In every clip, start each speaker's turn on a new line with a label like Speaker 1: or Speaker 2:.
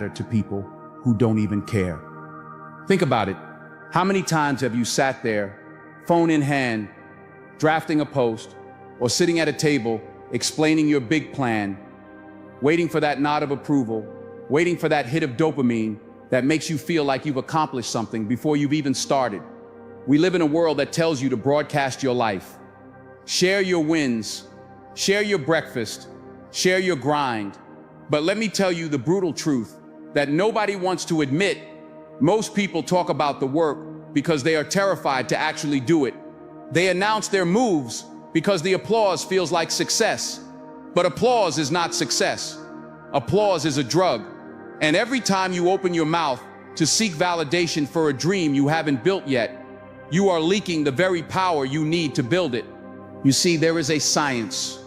Speaker 1: matter to people who don't even care. Think about it. How many times have you sat there, phone in hand, drafting a post, or sitting at a table, explaining your big plan, waiting for that nod of approval, waiting for that hit of dopamine that makes you feel like you've accomplished something before you've even started? We live in a world that tells you to broadcast your life. Share your wins, share your breakfast, share your grind. But let me tell you the brutal truth that nobody wants to admit. Most people talk about the work because they are terrified to actually do it. They announce their moves because the applause feels like success. But applause is not success. Applause is a drug. And every time you open your mouth to seek validation for a dream you haven't built yet, you are leaking the very power you need to build it. You see, there is a science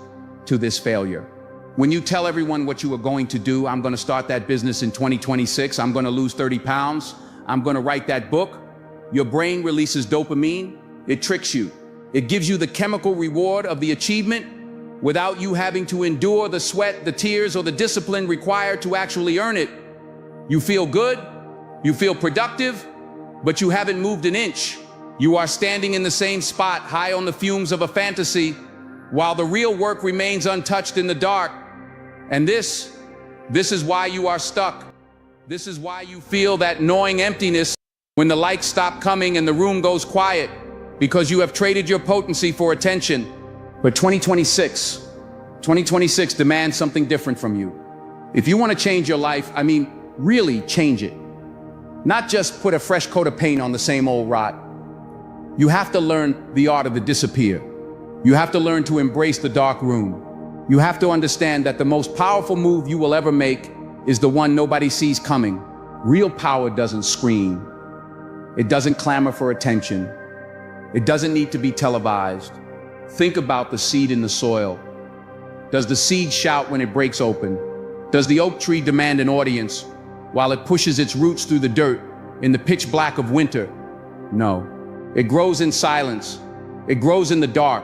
Speaker 1: to this failure. When you tell everyone what you are going to do, I'm going to start that business in 2026, I'm going to lose 30 pounds, I'm going to write that book, your brain releases dopamine. It tricks you. It gives you the chemical reward of the achievement without you having to endure the sweat, the tears, or the discipline required to actually earn it. You feel good, you feel productive, but you haven't moved an inch. You are standing in the same spot, high on the fumes of a fantasy, while the real work remains untouched in the dark. And this is why you are stuck. This is why you feel that gnawing emptiness when the lights stop coming and the room goes quiet, because you have traded your potency for attention. But 2026 demands something different from you. If you want to change your life, really change it. Not just put a fresh coat of paint on the same old rot. You have to learn the art of the disappear. You have to learn to embrace the dark room. You have to understand that the most powerful move you will ever make is the one nobody sees coming. Real power doesn't scream. It doesn't clamor for attention. It doesn't need to be televised. Think about the seed in the soil. Does the seed shout when it breaks open? Does the oak tree demand an audience while it pushes its roots through the dirt in the pitch black of winter? No. It grows in silence. It grows in the dark.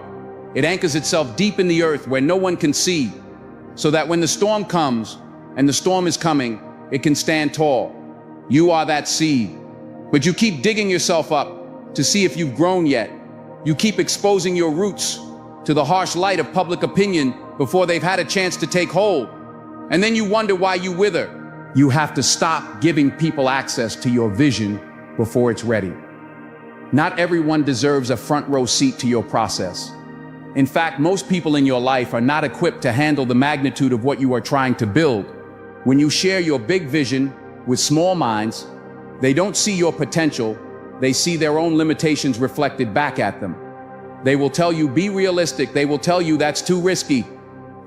Speaker 1: It anchors itself deep in the earth where no one can see, so that when the storm comes, and the storm is coming, it can stand tall. You are that seed. But you keep digging yourself up to see if you've grown yet. You keep exposing your roots to the harsh light of public opinion before they've had a chance to take hold. And then you wonder why you wither. You have to stop giving people access to your vision before it's ready. Not everyone deserves a front row seat to your process. In fact, most people in your life are not equipped to handle the magnitude of what you are trying to build. When you share your big vision with small minds, they don't see your potential, they see their own limitations reflected back at them. They will tell you, be realistic. They will tell you that's too risky.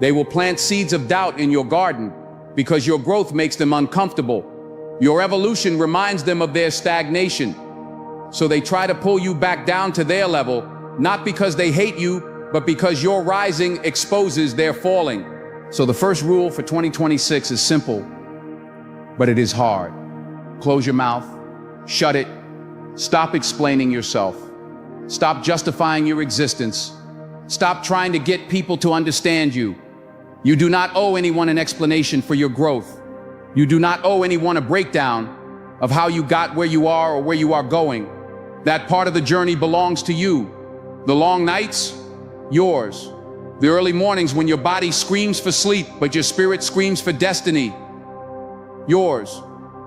Speaker 1: They will plant seeds of doubt in your garden because your growth makes them uncomfortable. Your evolution reminds them of their stagnation. So they try to pull you back down to their level, not because they hate you, but because your rising exposes their falling. So the first rule for 2026 is simple, but it is hard. Close your mouth, shut it, stop explaining yourself, stop justifying your existence, stop trying to get people to understand you. You do not owe anyone an explanation for your growth. You do not owe anyone a breakdown of how you got where you are or where you are going. That part of the journey belongs to you. The long nights, yours. The early mornings when your body screams for sleep, but your spirit screams for destiny, yours.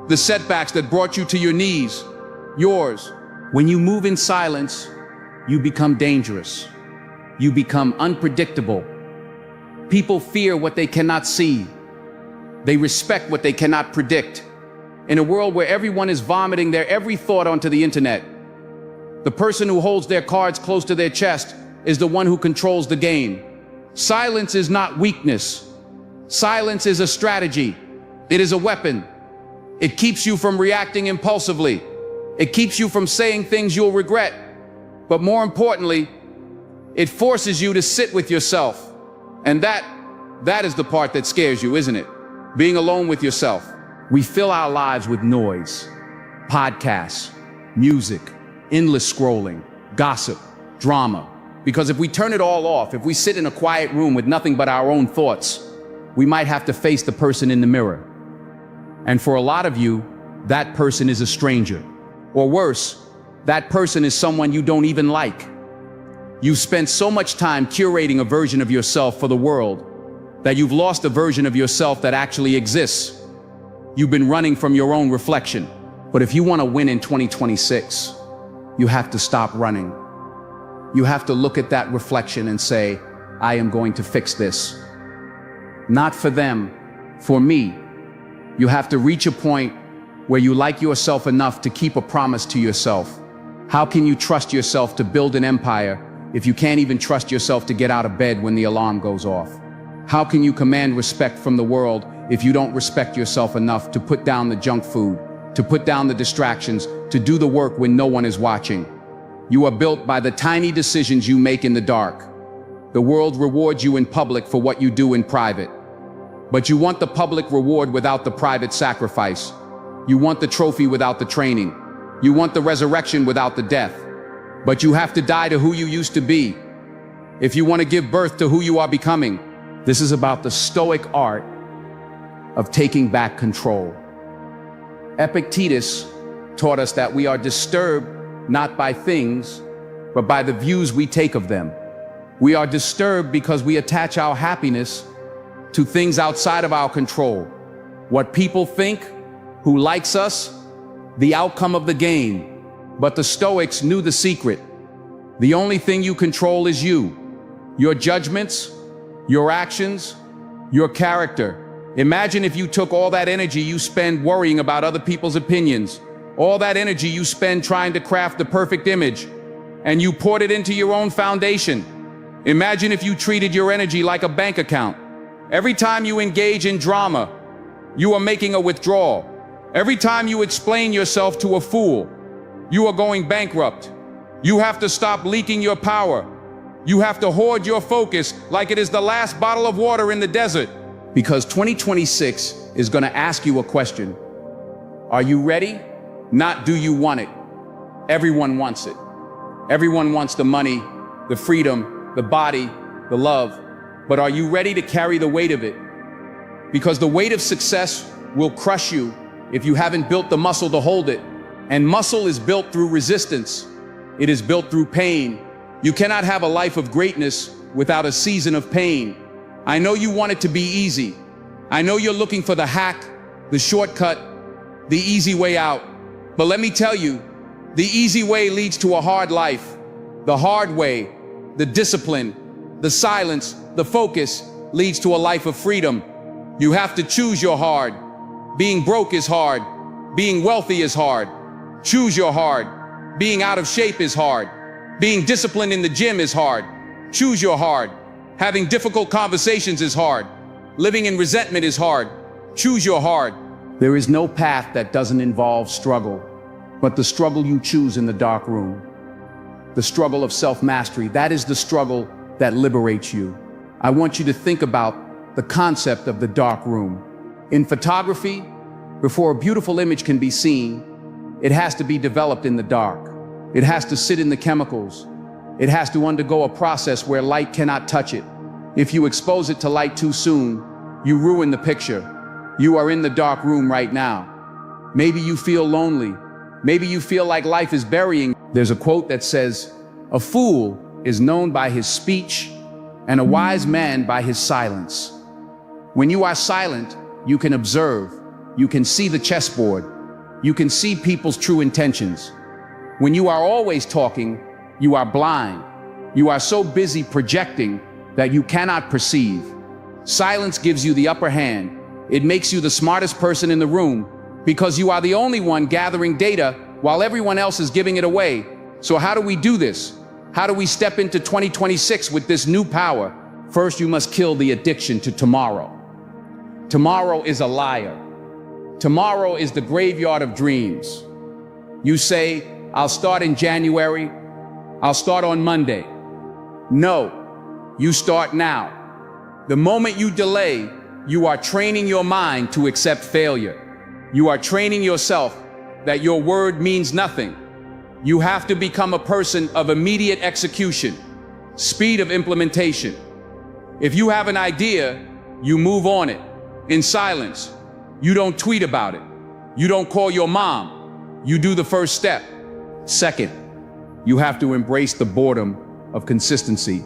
Speaker 1: The setbacks that brought you to your knees, yours. When you move in silence, you become dangerous. You become unpredictable. People fear what they cannot see. They respect what they cannot predict. In a world where everyone is vomiting their every thought onto the internet, the person who holds their cards close to their chest is the one who controls the game. Silence is not weakness. Silence is a strategy. It is a weapon. It keeps you from reacting impulsively. It keeps you from saying things you'll regret. But more importantly, it forces you to sit with yourself. And that is the part that scares you, isn't it? Being alone with yourself. We fill our lives with noise, podcasts, music, endless scrolling, gossip, drama. Because if we turn it all off, if we sit in a quiet room with nothing but our own thoughts, we might have to face the person in the mirror. And for a lot of you, that person is a stranger. Or worse, that person is someone you don't even like. You've spent so much time curating a version of yourself for the world that you've lost a version of yourself that actually exists. You've been running from your own reflection. But if you want to win in 2026, you have to stop running. You have to look at that reflection and say, I am going to fix this. Not for them, for me. You have to reach a point where you like yourself enough to keep a promise to yourself. How can you trust yourself to build an empire if you can't even trust yourself to get out of bed when the alarm goes off? How can you command respect from the world if you don't respect yourself enough to put down the junk food, to put down the distractions, to do the work when no one is watching? You are built by the tiny decisions you make in the dark. The world rewards you in public for what you do in private. But you want the public reward without the private sacrifice. You want the trophy without the training. You want the resurrection without the death. But you have to die to who you used to be if you want to give birth to who you are becoming. This is about the stoic art of taking back control. Epictetus taught us that we are disturbed not by things, but by the views we take of them. We are disturbed because we attach our happiness to things outside of our control. What people think, who likes us, the outcome of the game. But the Stoics knew the secret. The only thing you control is you. Your judgments, your actions, your character. Imagine if you took all that energy you spend worrying about other people's opinions, all that energy you spend trying to craft the perfect image, and you poured it into your own foundation. Imagine if you treated your energy like a bank account. Every time you engage in drama, you are making a withdrawal. Every time you explain yourself to a fool, you are going bankrupt. You have to stop leaking your power. You have to hoard your focus like it is the last bottle of water in the desert. Because 2026 is going to ask you a question. Are you ready? Not do you want it. Everyone wants it. Everyone wants the money, the freedom, the body, the love. But are you ready to carry the weight of it? Because the weight of success will crush you if you haven't built the muscle to hold it. And muscle is built through resistance. It is built through pain. You cannot have a life of greatness without a season of pain. I know you want it to be easy. I know you're looking for the hack, the shortcut, the easy way out. But let me tell you, the easy way leads to a hard life. The hard way, the discipline, the silence, the focus leads to a life of freedom. You have to choose your hard. Being broke is hard. Being wealthy is hard. Choose your hard. Being out of shape is hard. Being disciplined in the gym is hard. Choose your hard. Having difficult conversations is hard. Living in resentment is hard. Choose your hard. There is no path that doesn't involve struggle, but the struggle you choose in the dark room. The struggle of self-mastery, that is the struggle that liberates you. I want you to think about the concept of the dark room. In photography, before a beautiful image can be seen, it has to be developed in the dark. It has to sit in the chemicals. It has to undergo a process where light cannot touch it. If you expose it to light too soon, you ruin the picture. You are in the dark room right now. Maybe you feel lonely. Maybe you feel like life is burying. There's a quote that says, "A fool is known by his speech, and a wise man by his silence." When you are silent, you can observe. You can see the chessboard. You can see people's true intentions. When you are always talking, you are blind. You are so busy projecting that you cannot perceive. Silence gives you the upper hand. It makes you the smartest person in the room because you are the only one gathering data while everyone else is giving it away. So how do we do this? How do we step into 2026 with this new power? First, you must kill the addiction to tomorrow. Tomorrow is a liar. Tomorrow is the graveyard of dreams. You say, I'll start in January. I'll start on Monday. No, you start now. The moment you delay, you are training your mind to accept failure. You are training yourself that your word means nothing. You have to become a person of immediate execution, speed of implementation. If you have an idea, you move on it in silence. You don't tweet about it. You don't call your mom. You do the first step. Second, you have to embrace the boredom of consistency.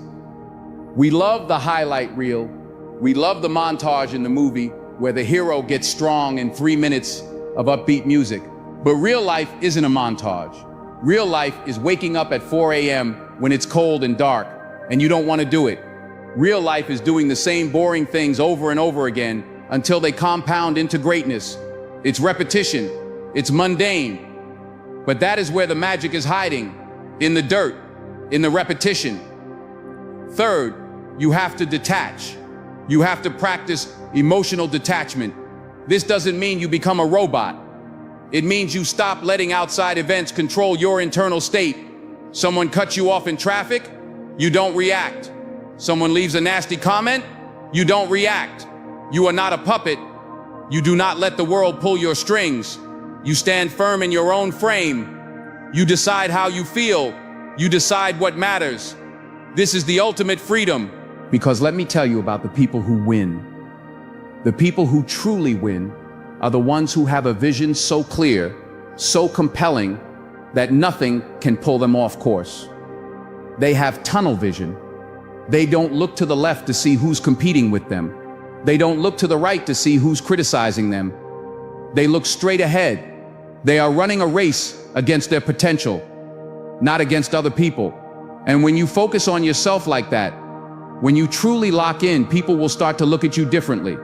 Speaker 1: We love the highlight reel. We love the montage in the movie where the hero gets strong in 3 minutes of upbeat music. But real life isn't a montage. Real life is waking up at 4 a.m. when it's cold and dark and you don't want to do it. Real life is doing the same boring things over and over again until they compound into greatness. It's repetition. It's mundane. But that is where the magic is hiding, in the dirt, in the repetition. Third, you have to detach. You have to practice emotional detachment. This doesn't mean you become a robot. It means you stop letting outside events control your internal state. Someone cuts you off in traffic, you don't react. Someone leaves a nasty comment, you don't react. You are not a puppet. You do not let the world pull your strings. You stand firm in your own frame. You decide how you feel. You decide what matters. This is the ultimate freedom. Because let me tell you about the people who win. The people who truly win are the ones who have a vision so clear, so compelling, that nothing can pull them off course. They have tunnel vision. They don't look to the left to see who's competing with them. They don't look to the right to see who's criticizing them. They look straight ahead. They are running a race against their potential, not against other people. And when you focus on yourself like that, when you truly lock in, people will start to look at you differently.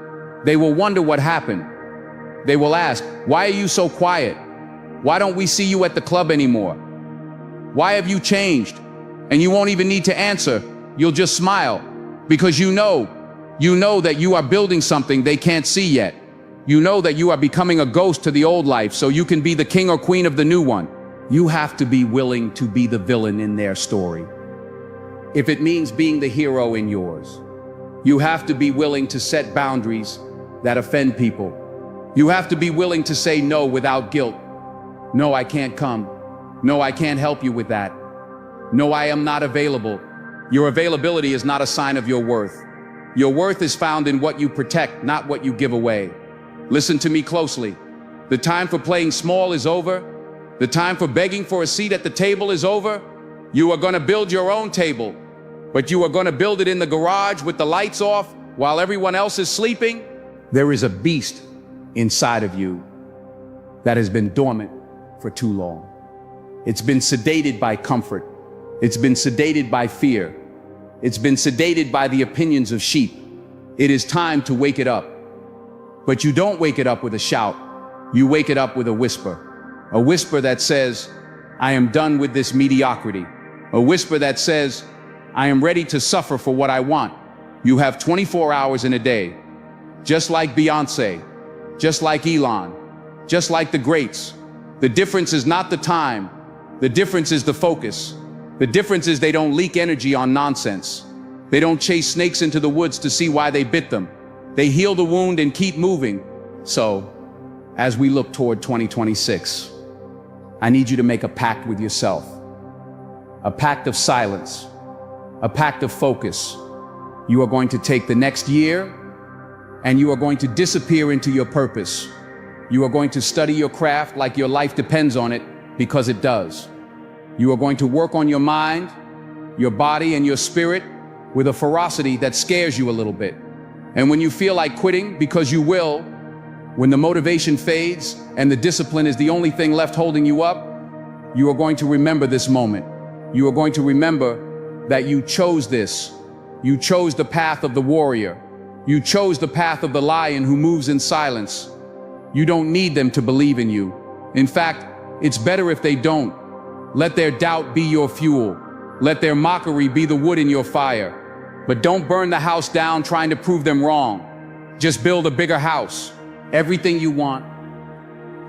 Speaker 1: They will wonder what happened. They will ask, why are you so quiet? Why don't we see you at the club anymore? Why have you changed? And you won't even need to answer. You'll just smile because you know that you are building something they can't see yet. You know that you are becoming a ghost to the old life so you can be the king or queen of the new one. You have to be willing to be the villain in their story. If it means being the hero in yours, you have to be willing to set boundaries that offend people. You have to be willing to say no without guilt. No, I can't come. No, I can't help you with that. No, I am not available. Your availability is not a sign of your worth. Your worth is found in what you protect, not what you give away. Listen to me closely. The time for playing small is over. The time for begging for a seat at the table is over. You are going to build your own table, but you are going to build it in the garage with the lights off while everyone else is sleeping. There is a beast inside of you that has been dormant for too long. It's been sedated by comfort. It's been sedated by fear. It's been sedated by the opinions of sheep. It is time to wake it up. But you don't wake it up with a shout. You wake it up with a whisper. A whisper that says, I am done with this mediocrity. A whisper that says, I am ready to suffer for what I want. You have 24 hours in a day. Just like Beyonce, just like Elon, just like the greats. The difference is not the time. The difference is the focus. The difference is they don't leak energy on nonsense. They don't chase snakes into the woods to see why they bit them. They heal the wound and keep moving. So, as we look toward 2026, I need you to make a pact with yourself. A pact of silence. A pact of focus. You are going to take the next year and you are going to disappear into your purpose. You are going to study your craft like your life depends on it, because it does. You are going to work on your mind, your body, and your spirit with a ferocity that scares you a little bit. And when you feel like quitting, because you will, when the motivation fades and the discipline is the only thing left holding you up, you are going to remember this moment. You are going to remember that you chose this. You chose the path of the warrior. You chose the path of the lion who moves in silence. You don't need them to believe in you. In fact, it's better if they don't. Let their doubt be your fuel. Let their mockery be the wood in your fire. But don't burn the house down trying to prove them wrong. Just build a bigger house. Everything you want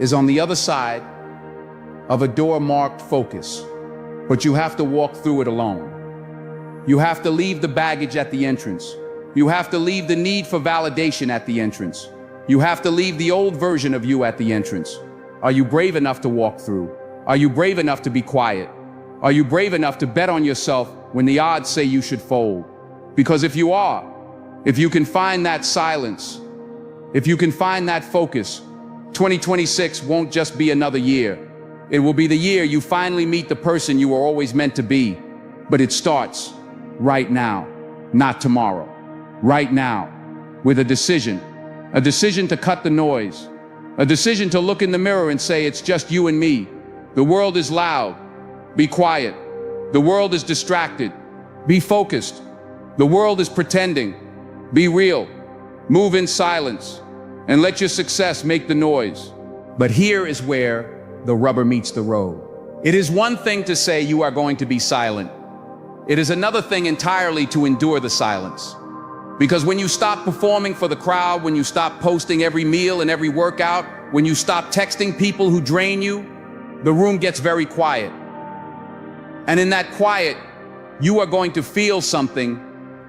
Speaker 1: is on the other side of a door marked focus. But you have to walk through it alone. You have to leave the baggage at the entrance. You have to leave the need for validation at the entrance. You have to leave the old version of you at the entrance. Are you brave enough to walk through? Are you brave enough to be quiet? Are you brave enough to bet on yourself when the odds say you should fold? Because if you are, if you can find that silence, If you can find that focus, 2026 won't just be another year. It will be the year you finally meet the person you were always meant to be. But it starts right now, not tomorrow. Right now, with a decision to cut the noise, a decision to look in the mirror and say, it's just you and me. The world is loud. Be quiet. The world is distracted. Be focused. The world is pretending. Be real. Move in silence and let your success make the noise. But here is where the rubber meets the road. It is one thing to say you are going to be silent. It is another thing entirely to endure the silence. Because when you stop performing for the crowd, when you stop posting every meal and every workout, when you stop texting people who drain you, the room gets very quiet. And in that quiet, you are going to feel something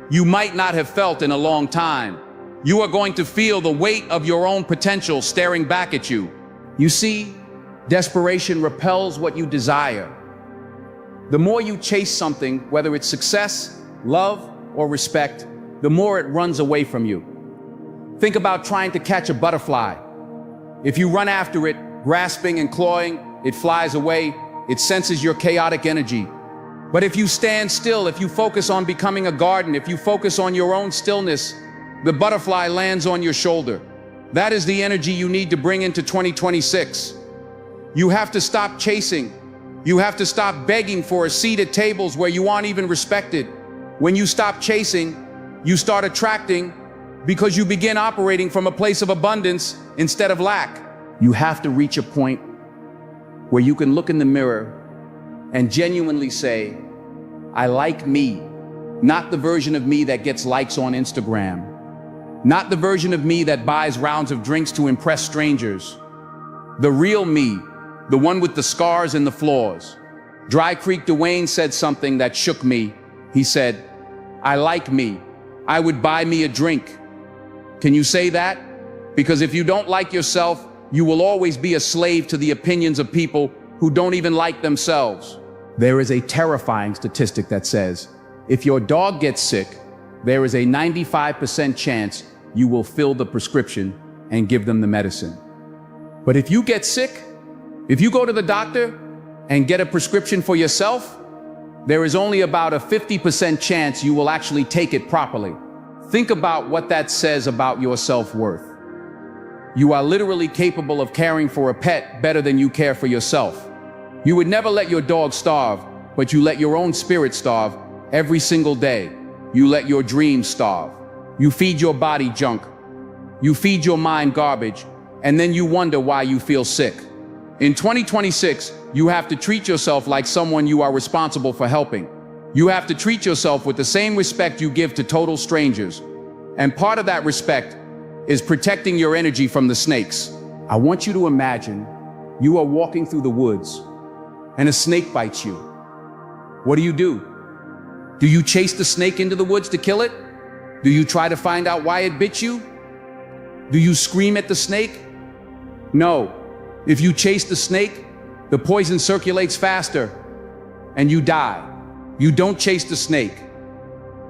Speaker 1: you might not have felt in a long time. You are going to feel the weight of your own potential staring back at you. You see, desperation repels what you desire. The more you chase something, whether it's success, love, or respect, the more it runs away from you. Think about trying to catch a butterfly. If you run after it, grasping and clawing, it flies away. It senses your chaotic energy. But if you stand still, if you focus on becoming a garden, if you focus on your own stillness, the butterfly lands on your shoulder. That is the energy you need to bring into 2026. You have to stop chasing. You have to stop begging for a seat at tables where you aren't even respected. When you stop chasing, you start attracting because you begin operating from a place of abundance instead of lack. You have to reach a point where you can look in the mirror and genuinely say, I like me, not the version of me that gets likes on Instagram, not the version of me that buys rounds of drinks to impress strangers. The real me, the one with the scars and the flaws. Dry Creek Dwayne said something that shook me. He said, I like me. I would buy me a drink. Can you say that? Because if you don't like yourself, you will always be a slave to the opinions of people who don't even like themselves. There is a terrifying statistic that says, if your dog gets sick, there is a 95% chance you will fill the prescription and give them the medicine. But if you get sick, if you go to the doctor and get a prescription for yourself, there is only about a 50% chance you will actually take it properly. Think about what that says about your self-worth. You are literally capable of caring for a pet better than you care for yourself. You would never let your dog starve, but you let your own spirit starve every single day. You let your dreams starve. You feed your body junk. You feed your mind garbage, and then you wonder why you feel sick. In 2026, you have to treat yourself like someone you are responsible for helping. You have to treat yourself with the same respect you give to total strangers. And part of that respect is protecting your energy from the snakes. I want you to imagine you are walking through the woods and a snake bites you. What do? Do you chase the snake into the woods to kill it? Do you try to find out why it bit you? Do you scream at the snake? No. If you chase the snake, the poison circulates faster and you die. You don't chase the snake.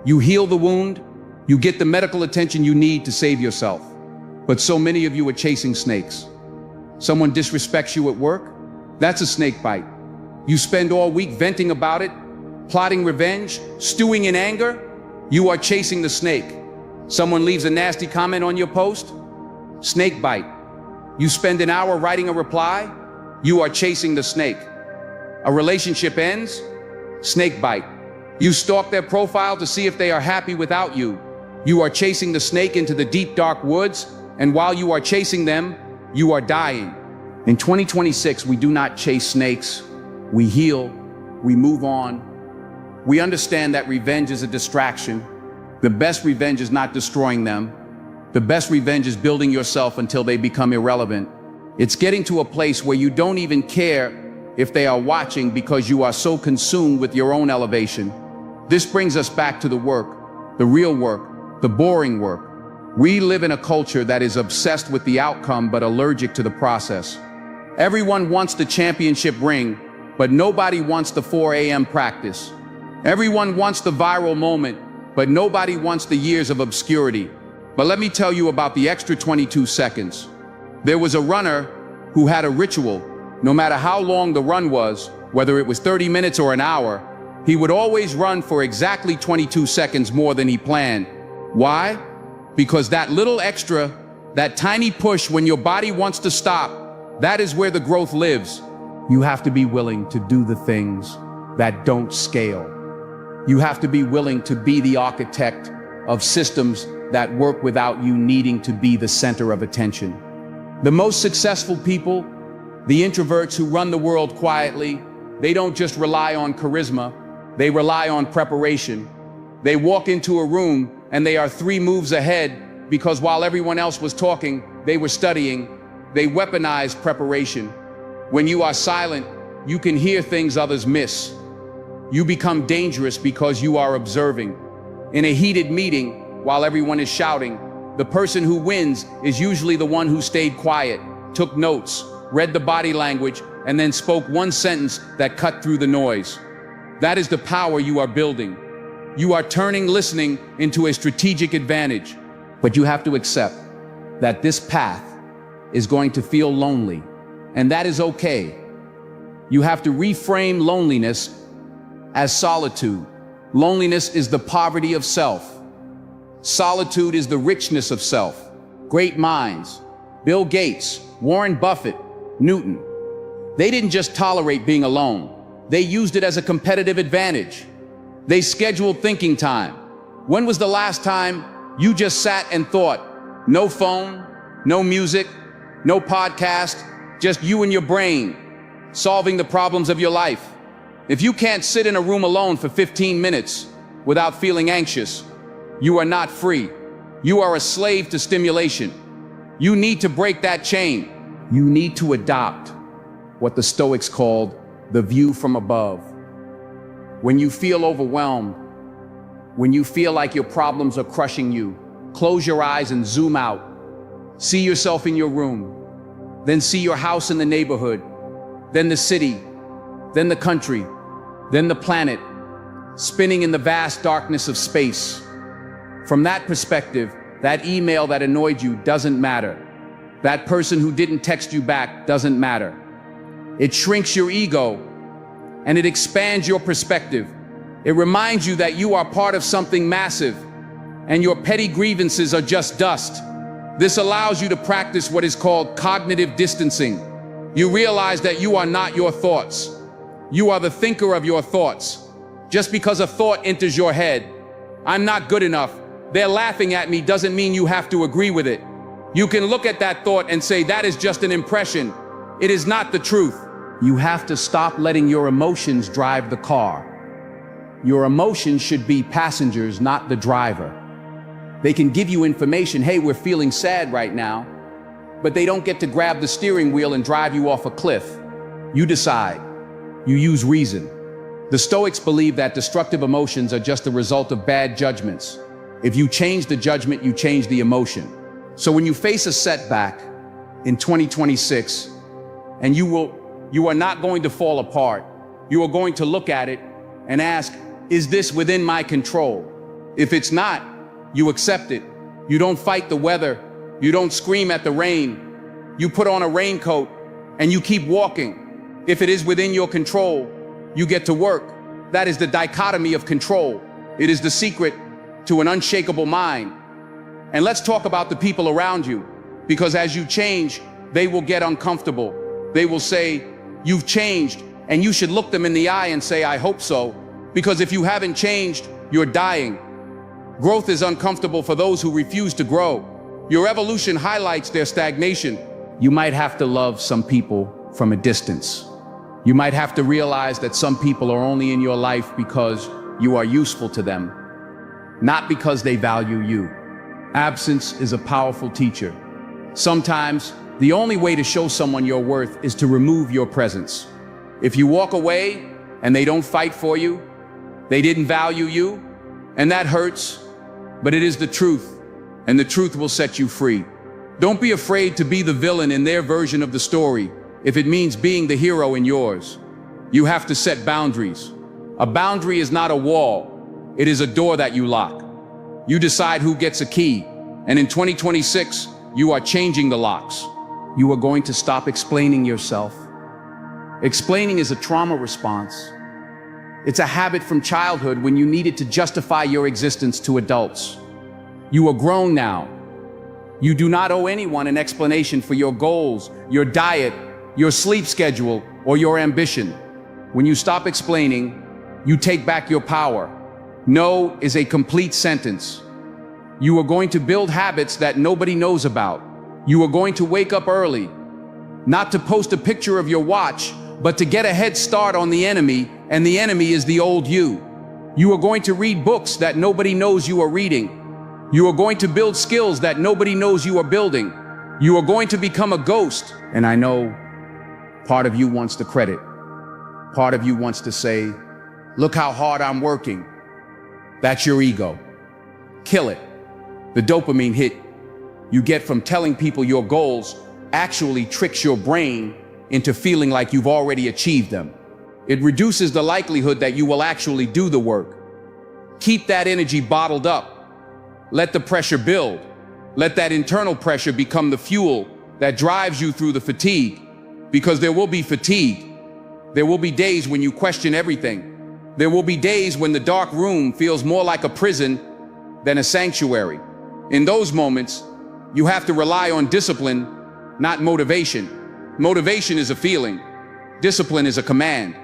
Speaker 1: You heal the wound. You get the medical attention you need to save yourself. But so many of you are chasing snakes. Someone disrespects you at work? That's a snake bite. You spend all week venting about it, plotting revenge, stewing in anger. You are chasing the snake. Someone leaves a nasty comment on your post? Snake bite. You spend an hour writing a reply? You are chasing the snake. A relationship ends? Snake bite. You stalk their profile to see if they are happy without you. You are chasing the snake into the deep, dark woods, and while you are chasing them, you are dying. In 2026, we do not chase snakes. We heal. We move on. We understand that revenge is a distraction. The best revenge is not destroying them. The best revenge is building yourself until they become irrelevant. It's getting to a place where you don't even care if they are watching because you are so consumed with your own elevation. This brings us back to the work, the real work, the boring work. We live in a culture that is obsessed with the outcome but allergic to the process. Everyone wants the championship ring, but nobody wants the 4 a.m. practice. Everyone wants the viral moment, but nobody wants the years of obscurity. But let me tell you about the extra 22 seconds. There was a runner who had a ritual. No matter how long the run was, whether it was 30 minutes or an hour, he would always run for exactly 22 seconds more than he planned. Why? Because that little extra, that tiny push when your body wants to stop, that is where the growth lives. You have to be willing to do the things that don't scale. You have to be willing to be the architect of systems that work without you needing to be the center of attention. The most successful people, the introverts who run the world quietly, they don't just rely on charisma, they rely on preparation. They walk into a room and they are 3 moves ahead because while everyone else was talking, they were studying. They weaponized preparation. When you are silent, you can hear things others miss. You become dangerous because you are observing. In a heated meeting, while everyone is shouting, the person who wins is usually the one who stayed quiet, took notes, read the body language, and then spoke one sentence that cut through the noise. That is the power you are building. You are turning listening into a strategic advantage. But you have to accept that this path is going to feel lonely, and that is okay. You have to reframe loneliness as solitude. Loneliness is the poverty of self. Solitude is the richness of self. Great minds, Bill Gates, Warren Buffett, Newton, they didn't just tolerate being alone. They used it as a competitive advantage. They scheduled thinking time. When was the last time you just sat and thought? No phone, no music, no podcast, just you and your brain, solving the problems of your life. If you can't sit in a room alone for 15 minutes without feeling anxious, you are not free. You are a slave to stimulation. You need to break that chain. You need to adopt what the Stoics called the view from above. When you feel overwhelmed, when you feel like your problems are crushing you, close your eyes and zoom out. See yourself in your room, then see your house in the neighborhood, then the city, then the country, then the planet, spinning in the vast darkness of space. From that perspective, that email that annoyed you doesn't matter. That person who didn't text you back doesn't matter. It shrinks your ego and it expands your perspective. It reminds you that you are part of something massive and your petty grievances are just dust. This allows you to practice what is called cognitive distancing. You realize that you are not your thoughts. You are the thinker of your thoughts. Just because a thought enters your head, I'm not good enough, they're laughing at me, doesn't mean you have to agree with it. You can look at that thought and say, that is just an impression. It is not the truth. You have to stop letting your emotions drive the car. Your emotions should be passengers, not the driver. They can give you information, hey, we're feeling sad right now, but they don't get to grab the steering wheel and drive you off a cliff. You decide. You use reason. The Stoics believe that destructive emotions are just the result of bad judgments. If you change the judgment, you change the emotion. So when you face a setback in 2026, and you are not going to fall apart, you are going to look at it and ask, is this within my control? If it's not, you accept it. You don't fight the weather. You don't scream at the rain. You put on a raincoat and you keep walking. If it is within your control, you get to work. That is the dichotomy of control. It is the secret to an unshakable mind. And let's talk about the people around you, because as you change, they will get uncomfortable. They will say, you've changed, and you should look them in the eye and say, I hope so, because if you haven't changed, you're dying. Growth is uncomfortable for those who refuse to grow. Your evolution highlights their stagnation. You might have to love some people from a distance. You might have to realize that some people are only in your life because you are useful to them, not because they value you. Absence is a powerful teacher. Sometimes, the only way to show someone your worth is to remove your presence. If you walk away and they don't fight for you, they didn't value you, and that hurts, but it is the truth, and the truth will set you free. Don't be afraid to be the villain in their version of the story if it means being the hero in yours. You have to set boundaries. A boundary is not a wall, it is a door that you lock. You decide who gets a key, And in 2026, you are changing the locks. You are going to stop explaining yourself. Explaining is a trauma response. It's a habit from childhood when you needed to justify your existence to adults. You are grown now. You do not owe anyone an explanation for your goals, your diet, your sleep schedule, or your ambition. When you stop explaining, you take back your power. No is a complete sentence. You are going to build habits that nobody knows about. You are going to wake up early, not to post a picture of your watch, but to get a head start on the enemy, and the enemy is the old you. You are going to read books that nobody knows you are reading. You are going to build skills that nobody knows you are building. You are going to become a ghost. And I know part of you wants the credit. Part of you wants to say, look how hard I'm working. That's your ego. Kill it. The dopamine hit you get from telling people your goals actually tricks your brain into feeling like you've already achieved them. It reduces the likelihood that you will actually do the work. Keep that energy bottled up. Let the pressure build. Let that internal pressure become the fuel that drives you through the fatigue, because there will be fatigue. There will be days when you question everything. There will be days when the dark room feels more like a prison than a sanctuary. In those moments, you have to rely on discipline, not motivation. Motivation is a feeling. Discipline is a command.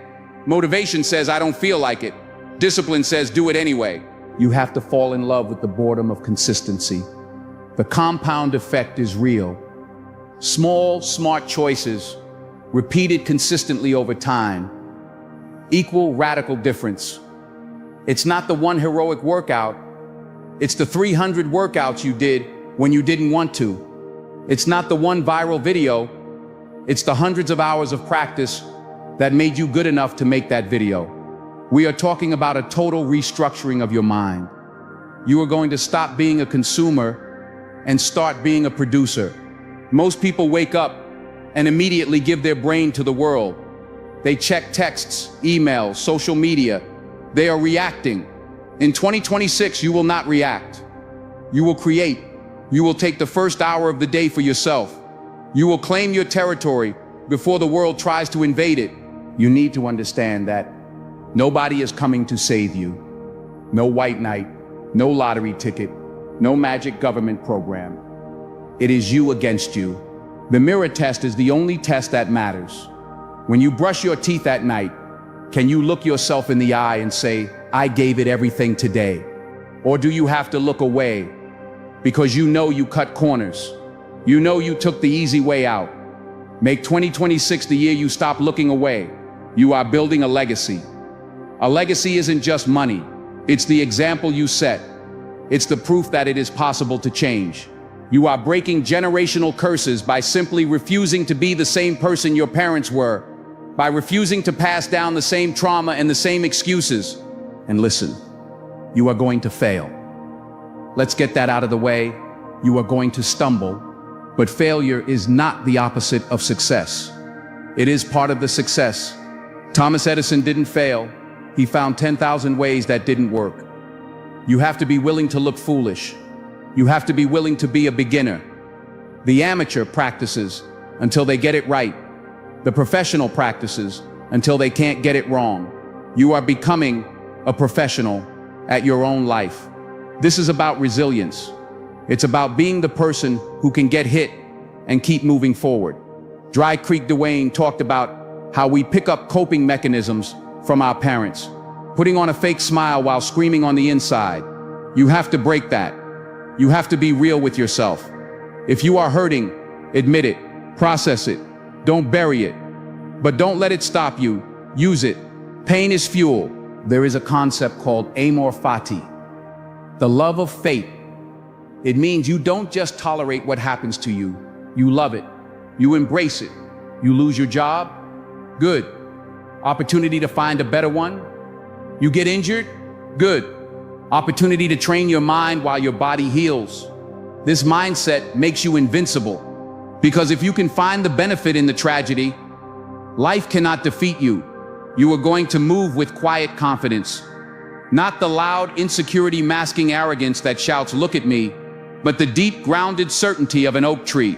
Speaker 1: Motivation says, I don't feel like it. Discipline says, do it anyway. You have to fall in love with the boredom of consistency. The compound effect is real. Small, smart choices, repeated consistently over time, equal radical difference. It's not the one heroic workout. It's the 300 workouts you did when you didn't want to. It's not the one viral video. It's the hundreds of hours of practice that made you good enough to make that video. We are talking about a total restructuring of your mind. You are going to stop being a consumer and start being a producer. Most people wake up and immediately give their brain to the world. They check texts, emails, social media. They are reacting. In 2026, you will not react. You will create. You will take the first hour of the day for yourself. You will claim your territory before the world tries to invade it. You need to understand that nobody is coming to save you. No white knight, no lottery ticket, no magic government program. It is you against you. The mirror test is the only test that matters. When you brush your teeth at night, can you look yourself in the eye and say, I gave it everything today? Or do you have to look away because you know you cut corners? You know you took the easy way out. Make 2026 the year you stop looking away. You are building a legacy. A legacy isn't just money. It's the example you set. It's the proof that it is possible to change. You are breaking generational curses by simply refusing to be the same person your parents were, by refusing to pass down the same trauma and the same excuses. And listen, you are going to fail. Let's get that out of the way. You are going to stumble, but failure is not the opposite of success. It is part of the success. Thomas Edison didn't fail. He found 10,000 ways that didn't work. You have to be willing to look foolish. You have to be willing to be a beginner. The amateur practices until they get it right. The professional practices until they can't get it wrong. You are becoming a professional at your own life. This is about resilience. It's about being the person who can get hit and keep moving forward. Dry Creek Dwayne talked about how we pick up coping mechanisms from our parents, putting on a fake smile while screaming on the inside. You have to break that. You have to be real with yourself. If you are hurting, admit it, process it, don't bury it, but don't let it stop you. Use it. Pain is fuel. There is a concept called amor fati, the love of fate. It means you don't just tolerate what happens to you. You love it. You embrace it. You lose your job? Good. Opportunity to find a better one? You get injured? Good. Opportunity to train your mind while your body heals. This mindset makes you invincible, because if you can find the benefit in the tragedy, life cannot defeat you. You are going to move with quiet confidence, not the loud insecurity masking arrogance that shouts, look at me. but the deep, grounded certainty of an oak tree.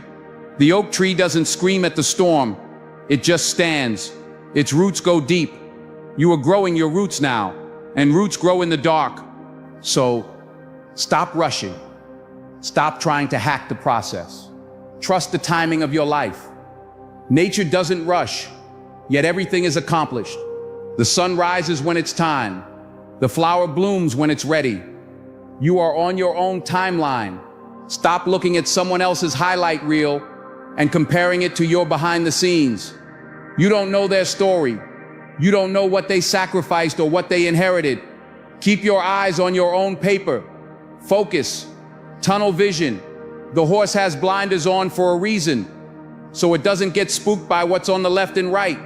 Speaker 1: The oak tree doesn't scream at the storm. It just stands. Its roots go deep. You are growing your roots now, and roots grow in the dark. So stop rushing. Stop trying to hack the process. Trust the timing of your life. Nature doesn't rush, yet everything is accomplished. The sun rises when it's time. The flower blooms when it's ready. You are on your own timeline. Stop looking at someone else's highlight reel and comparing it to your behind the scenes. You don't know their story. You don't know what they sacrificed or what they inherited. Keep your eyes on your own paper. Focus. Tunnel vision. The horse has blinders on for a reason, so it doesn't get spooked by what's on the left and right.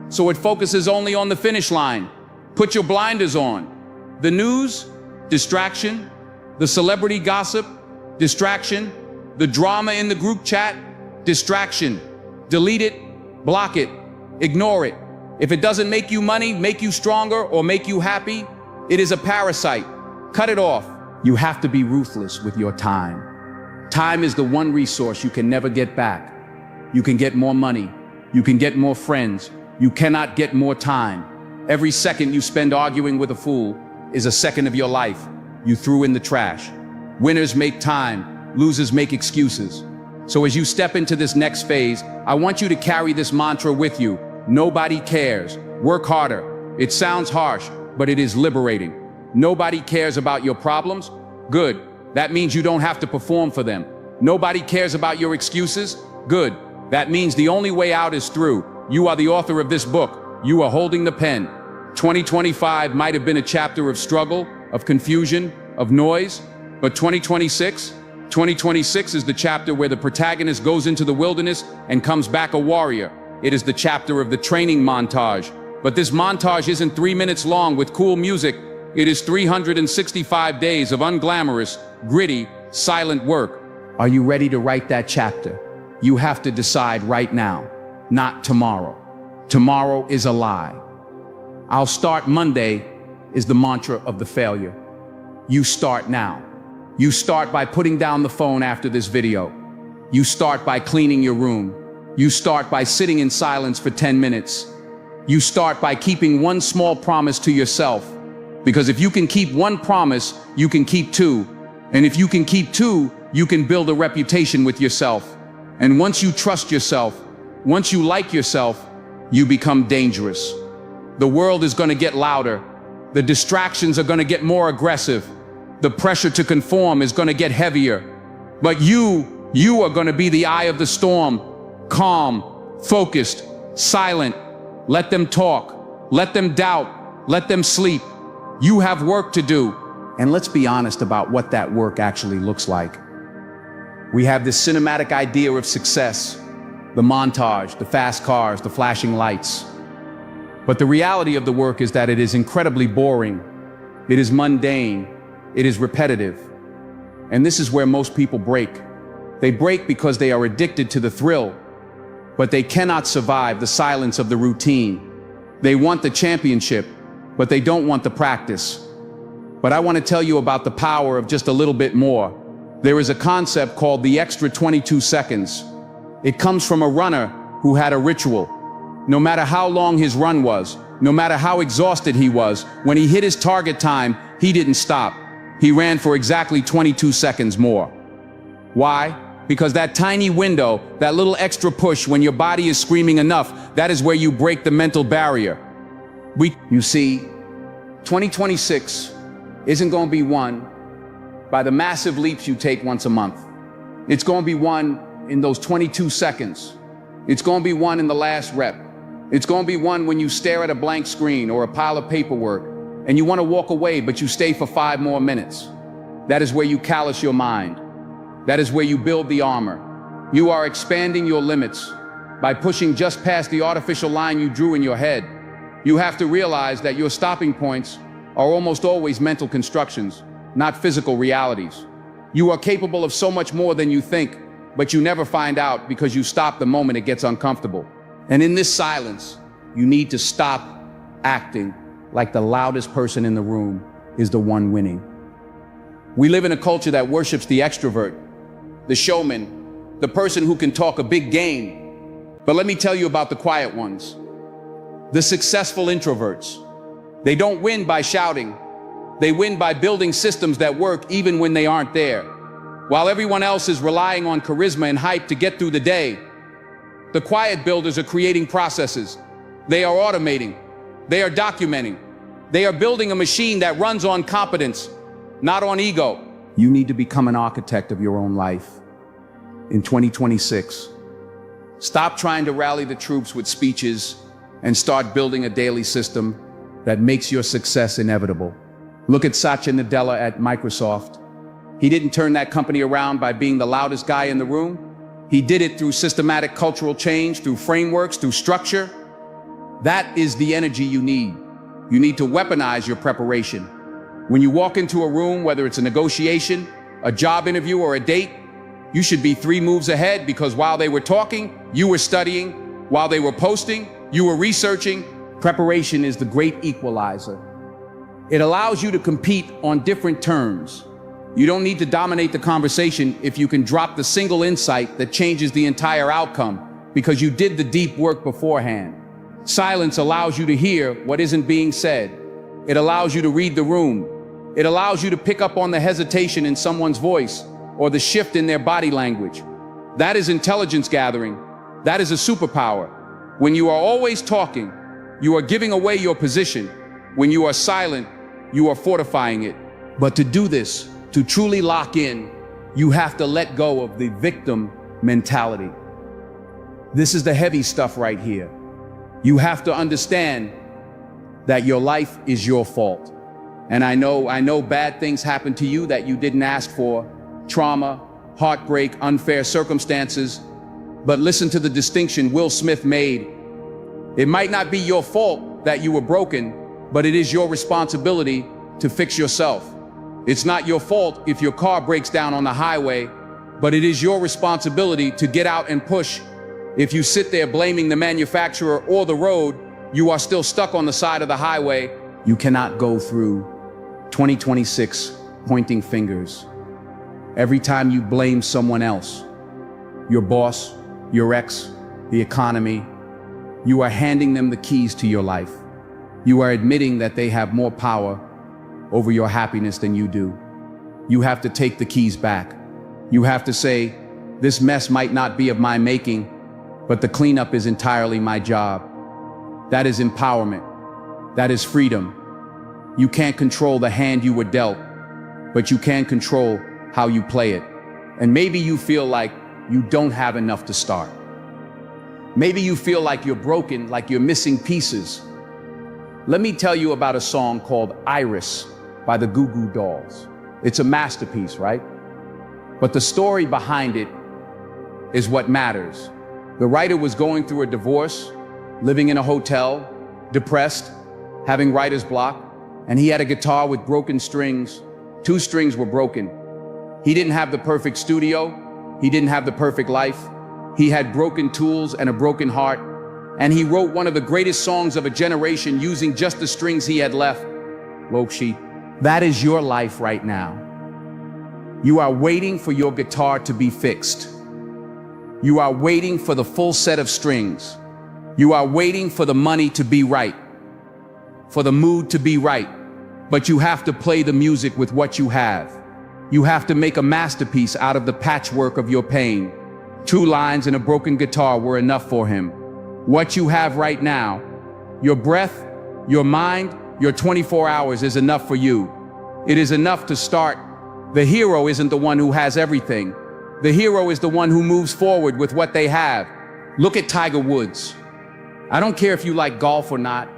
Speaker 1: So it focuses only on the finish line. Put your blinders on. The news, distraction. The celebrity gossip, distraction. The drama in the group chat, distraction. Delete it, block it, ignore it. If it doesn't make you money, make you stronger, or make you happy, it is a parasite. Cut it off. You have to be ruthless with your time. Time is the one resource you can never get back. You can get more money. You can get more friends. You cannot get more time. Every second you spend arguing with a fool is a second of your life you threw in the trash. Winners make time, losers make excuses. So as you step into this next phase, I want you to carry this mantra with you. Nobody cares. Work harder. It sounds harsh, but it is liberating. Nobody cares about your problems? Good. That means you don't have to perform for them. Nobody cares about your excuses? Good. That means the only way out is through. You are the author of this book. You are holding the pen. 2025 might have been a chapter of struggle, of confusion, of noise, but 2026 is the chapter where the protagonist goes into the wilderness and comes back a warrior. It is the chapter of the training montage. But this montage isn't 3 minutes long with cool music. It is 365 days of unglamorous, gritty, silent work. Are you ready to write that chapter? You have to decide right now, not tomorrow. Tomorrow is a lie. I'll start Monday is the mantra of the failure. You start now. You start by putting down the phone after this video. You start by cleaning your room. You start by sitting in silence for 10 minutes. You start by keeping one small promise to yourself. Because if you can keep one promise, you can keep two. And if you can keep two, you can build a reputation with yourself. And once you trust yourself, once you like yourself, you become dangerous. The world is going to get louder. The distractions are going to get more aggressive. The pressure to conform is going to get heavier. But you are going to be the eye of the storm, calm, focused, silent. Let them talk. Let them doubt. Let them sleep. You have work to do. And let's be honest about what that work actually looks like. We have this cinematic idea of success, the montage, the fast cars, the flashing lights. But the reality of the work is that it is incredibly boring. It is mundane. It is repetitive. And this is where most people break. They break because they are addicted to the thrill, but they cannot survive the silence of the routine. They want the championship, but they don't want the practice. But I want to tell you about the power of just a little bit more. There is a concept called the extra 22 seconds. It comes from a runner who had a ritual. No matter how long his run was, no matter how exhausted he was, when he hit his target time, he didn't stop. He ran for exactly 22 seconds more. Why? Because that tiny window, that little extra push when your body is screaming enough, that is where you break the mental barrier. You see, 2026 isn't going to be won by the massive leaps you take once a month. It's going to be won in those 22 seconds. It's going to be won in the last rep. It's going to be won when you stare at a blank screen or a pile of paperwork and you want to walk away, but you stay for 5 more minutes. That is where you callous your mind. That is where you build the armor. You are expanding your limits by pushing just past the artificial line you drew in your head. You have to realize that your stopping points are almost always mental constructions, not physical realities. You are capable of so much more than you think, but you never find out because you stop the moment it gets uncomfortable. And in this silence, you need to stop acting like the loudest person in the room is the one winning. We live in a culture that worships the extrovert, the showman, the person who can talk a big game. But let me tell you about the quiet ones, the successful introverts. They don't win by shouting. They win by building systems that work even when they aren't there. While everyone else is relying on charisma and hype to get through the day, the quiet builders are creating processes. They are automating. They are documenting. They are building a machine that runs on competence, not on ego. You need to become an architect of your own life in 2026. Stop trying to rally the troops with speeches and start building a daily system that makes your success inevitable. Look at Satya Nadella at Microsoft. He didn't turn that company around by being the loudest guy in the room. He did it through systematic cultural change, through frameworks, through structure. That is the energy you need. You need to weaponize your preparation. When you walk into a room, whether it's a negotiation, a job interview, or a date, you should be 3 moves ahead, because while they were talking, you were studying. While they were posting, you were researching. Preparation is the great equalizer. It allows you to compete on different terms. You don't need to dominate the conversation if you can drop the single insight that changes the entire outcome, because you did the deep work beforehand. Silence allows you to hear what isn't being said. It allows you to read the room. It allows you to pick up on the hesitation in someone's voice or the shift in their body language. That is intelligence gathering. That is a superpower. When you are always talking, you are giving away your position. When you are silent, you are fortifying it. But to do this, to truly lock in, you have to let go of the victim mentality. This is the heavy stuff right here. You have to understand that your life is your fault. And I know bad things happen to you that you didn't ask for, trauma, heartbreak, unfair circumstances. But listen to the distinction Will Smith made. It might not be your fault that you were broken, but it is your responsibility to fix yourself. It's not your fault if your car breaks down on the highway, but it is your responsibility to get out and push. If you sit there blaming the manufacturer or the road, you are still stuck on the side of the highway. You cannot go through 2026 pointing fingers. Every time you blame someone else, your boss, your ex, the economy, you are handing them the keys to your life. You are admitting that they have more power over your happiness than you do. You have to take the keys back. You have to say, this mess might not be of my making, but the cleanup is entirely my job. That is empowerment. That is freedom. You can't control the hand you were dealt, but you can control how you play it. And maybe you feel like you don't have enough to start. Maybe you feel like you're broken, like you're missing pieces. Let me tell you about a song called Iris by the Goo Goo Dolls. It's a masterpiece, right? But the story behind it is what matters. The writer was going through a divorce, living in a hotel, depressed, having writer's block, and he had a guitar with broken strings. 2 strings were broken. He didn't have the perfect studio. He didn't have the perfect life. He had broken tools and a broken heart. And he wrote one of the greatest songs of a generation using just the strings he had left. Lokshi, that is your life right now. You are waiting for your guitar to be fixed. You are waiting for the full set of strings. You are waiting for the money to be right, for the mood to be right. But you have to play the music with what you have. You have to make a masterpiece out of the patchwork of your pain. 2 lines and a broken guitar were enough for him. What you have right now, your breath, your mind, your 24 hours is enough for you. It is enough to start. The hero isn't the one who has everything. The hero is the one who moves forward with what they have. Look at Tiger Woods. I don't care if you like golf or not.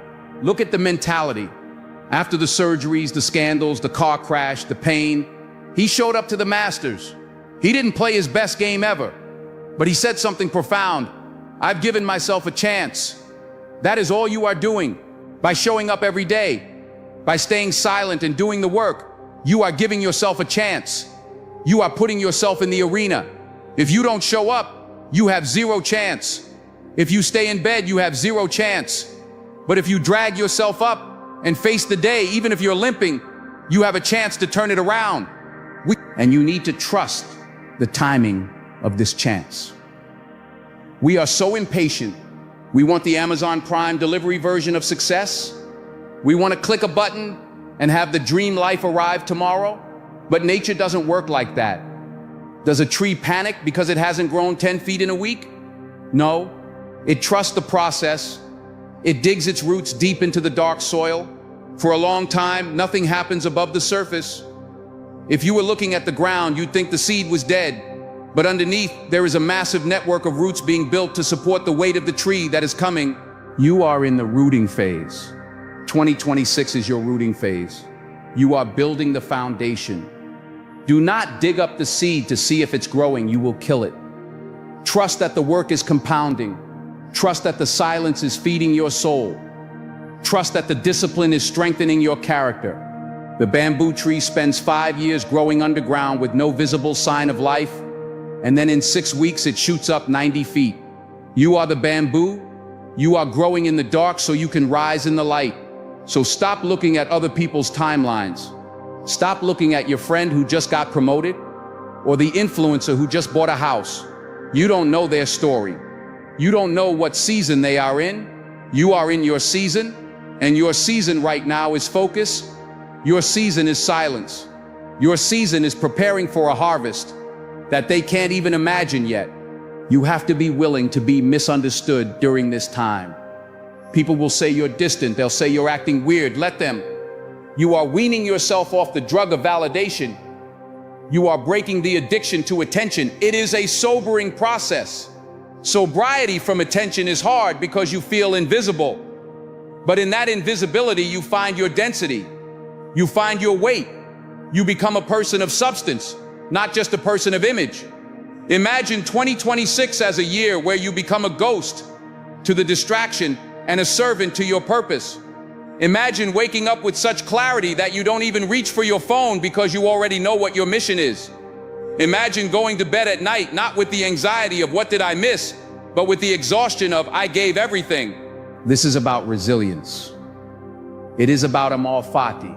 Speaker 1: Look at the mentality. After the surgeries, the scandals, the car crash, the pain, he showed up to the Masters. He didn't play his best game ever, but he said something profound. I've given myself a chance. That is all you are doing. By showing up every day, by staying silent and doing the work, you are giving yourself a chance. You are putting yourself in the arena. If you don't show up, you have 0 chance. If you stay in bed, you have 0 chance. But if you drag yourself up and face the day, even if you're limping, you have a chance to turn it around. And you need to trust the timing of this chance. We are so impatient. We want the Amazon Prime delivery version of success. We want to click a button and have the dream life arrive tomorrow. But nature doesn't work like that. Does a tree panic because it hasn't grown 10 feet in a week? No. It trusts the process. It digs its roots deep into the dark soil. For a long time, nothing happens above the surface. If you were looking at the ground, you'd think the seed was dead. But underneath, there is a massive network of roots being built to support the weight of the tree that is coming. You are in the rooting phase. 2026 is your rooting phase. You are building the foundation. Do not dig up the seed to see if it's growing. You will kill it. Trust that the work is compounding. Trust that the silence is feeding your soul. Trust that the discipline is strengthening your character. The bamboo tree spends 5 years growing underground with no visible sign of life, and then in 6 weeks it shoots up 90 feet. You are the bamboo. You are growing in the dark so you can rise in the light. So stop looking at other people's timelines. Stop looking at your friend who just got promoted or the influencer who just bought a house. You don't know their story. You don't know what season they are in. You are in your season, and your season right now is focus. Your season is silence. Your season is preparing for a harvest that they can't even imagine yet. You have to be willing to be misunderstood during this time. People will say you're distant. They'll say you're acting weird. Let them. You are weaning yourself off the drug of validation. You are breaking the addiction to attention. It is a sobering process. Sobriety from attention is hard because you feel invisible. But in that invisibility, you find your density. You find your weight. You become a person of substance, not just a person of image. Imagine 2026 as a year where you become a ghost to the distraction and a servant to your purpose. Imagine waking up with such clarity that you don't even reach for your phone because you already know what your mission is. Imagine going to bed at night, not with the anxiety of what did I miss, but with the exhaustion of I gave everything. This is about resilience. It is about Amal Fati,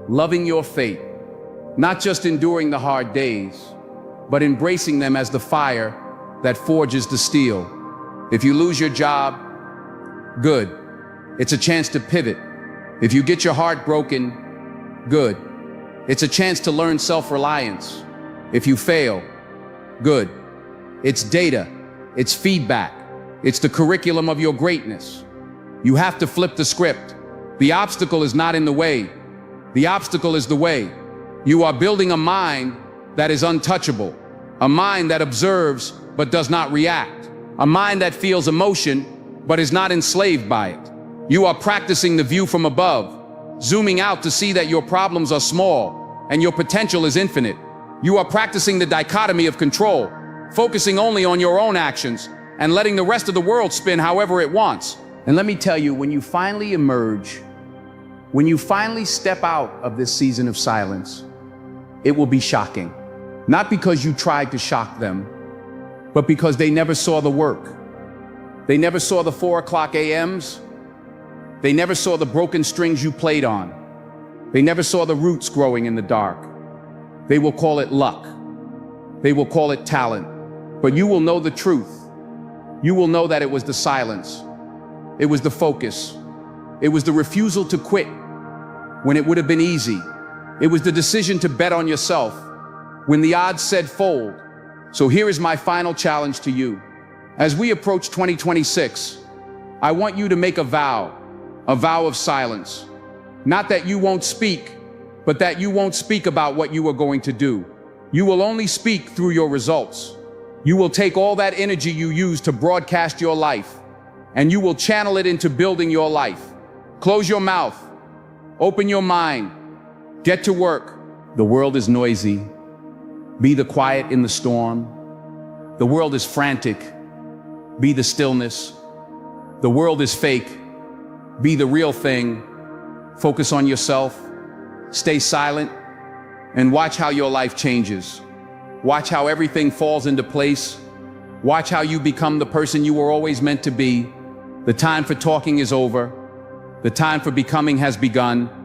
Speaker 1: loving your fate, not just enduring the hard days, but embracing them as the fire that forges the steel. If you lose your job, good. It's a chance to pivot. If you get your heart broken, good. It's a chance to learn self-reliance. If you fail, good. It's data. It's feedback. It's the curriculum of your greatness. You have to flip the script. The obstacle is not in the way. The obstacle is the way. You are building a mind that is untouchable, a mind that observes but does not react, a mind that feels emotion but is not enslaved by it. You are practicing the view from above, zooming out to see that your problems are small and your potential is infinite. You are practicing the dichotomy of control, focusing only on your own actions and letting the rest of the world spin however it wants. And let me tell you, when you finally emerge, when you finally step out of this season of silence, it will be shocking. Not because you tried to shock them, but because they never saw the work. They never saw the 4 o'clock AMs. They never saw the broken strings you played on. They never saw the roots growing in the dark. They will call it luck. They will call it talent. But you will know the truth. You will know that it was the silence. It was the focus. It was the refusal to quit when it would have been easy. It was the decision to bet on yourself when the odds said fold. So here is my final challenge to you. As we approach 2026, I want you to make a vow of silence. Not that you won't speak, but that you won't speak about what you are going to do. You will only speak through your results. You will take all that energy you use to broadcast your life, and you will channel it into building your life. Close your mouth. Open your mind. Get to work. The world is noisy. Be the quiet in the storm. The world is frantic. Be the stillness. The world is fake. Be the real thing. Focus on yourself. Stay silent and watch how your life changes. Watch how everything falls into place. Watch how you become the person you were always meant to be. The time for talking is over. The time for becoming has begun.